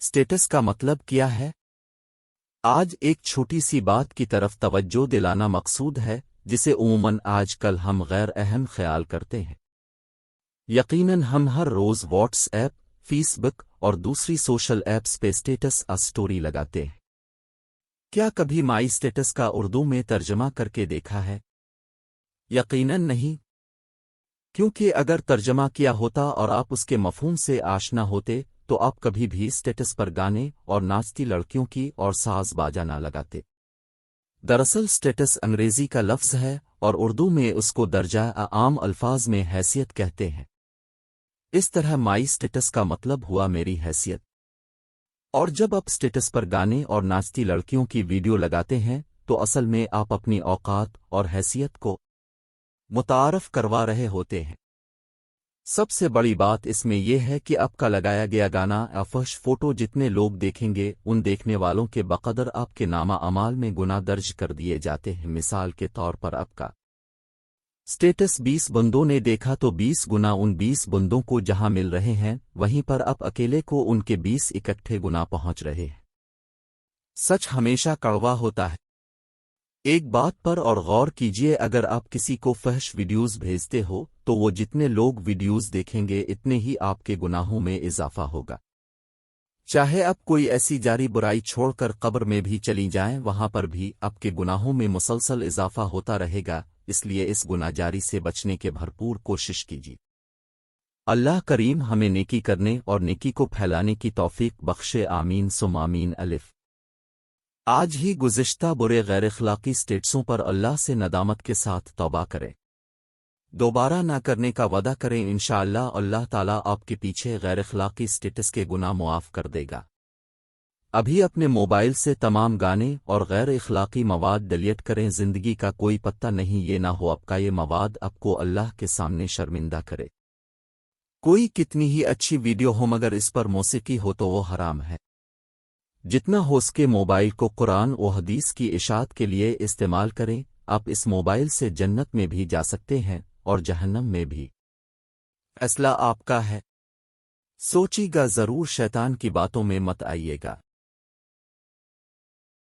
Status का मतलब क्या है? आज एक छोटी सी बात की तरफ तवज्जो दिलाना मकसूद है जिसे उमूमन आज कल हम गैर अहम ख्याल करते हैं। यकीनन हम हर रोज़ व्हाट्सएप, फेसबुक और दूसरी सोशल ऐप्स पे स्टेटस स्टोरी लगाते हैं। क्या कभी माई स्टेटस का उर्दू में तर्जमा करके देखा है? यकीनन नहीं, क्योंकि अगर तर्जमा किया होता और आप उसके मफहूम से आशना होते तो आप कभी भी स्टेटस पर गाने और नाचती लड़कियों की और साज बाजा ना लगाते। दरअसल स्टेटस अंग्रेजी का लफ्ज़ है और उर्दू में उसको दर्जा आम अल्फाज में हैसियत कहते हैं। इस तरह माई स्टेटस का मतलब हुआ मेरी हैसियत। और जब आप स्टेटस पर गाने और नाचती लड़कियों की वीडियो लगाते हैं तो असल में आप अपनी औकात और हैसियत को मुतारफ करवा रहे होते हैं। सबसे बड़ी बात इसमें यह है कि आपका लगाया गया गाना या फहश फोटो जितने लोग देखेंगे उन देखने वालों के बकदर आपके नामा अमाल में गुनाह दर्ज कर दिए जाते हैं। मिसाल के तौर पर आपका स्टेटस 20 बंदों ने देखा तो 20 गुना उन 20 बंदों को जहां मिल रहे हैं वहीं पर आप अकेले को उनके 20 इकट्ठे गुना पहुंच रहे हैं। सच हमेशा कड़वा होता है। एक बात पर और गौर कीजिए, अगर आप किसी को फहश वीडियोस भेजते हो तो वो जितने लोग वीडियोस देखेंगे इतने ही आपके गुनाहों में इजाफा होगा। चाहे आप कोई ऐसी जारी बुराई छोड़कर कब्र में भी चली जाएं वहां पर भी आपके गुनाहों में मुसलसल इजाफा होता रहेगा। इसलिए इस गुनाहगारी से बचने के भरपूर कोशिश कीजिए। अल्लाह करीम हमें नेकी करने और नेकी को फैलाने की तौफीक बख्शे। आमीन सुम आमीन। अलिफ। आज ही गुज़िश्ता बुरे गैर अखलाकी स्टेटसों पर अल्लाह से नदामत के साथ तौबा करें। दोबारा ना करने का वादा करें। इंशाअल्लाह अल्लाह ताला आपके पीछे गैर अखलाकी स्टेटस के गुनाह मुआफ़ कर देगा। अभी अपने मोबाइल से तमाम गाने और गैर अखलाकी मवाद डिलीट करें। ज़िंदगी का कोई पत्ता नहीं ये ना हो आपका ये मवाद आपको अल्लाह के सामने शर्मिंदा करे। कोई कितनी ही अच्छी वीडियो हो मगर इस पर मौसीकी हो तो वो हराम है। जितना हो सके मोबाइल को कुरान और हदीस की इशाअत के लिए इस्तेमाल करें। आप इस मोबाइल से जन्नत में भी जा सकते हैं और जहन्नम में भी। फैसला आपका है। सोचिएगा ज़रूर, शैतान की बातों में मत आइएगा।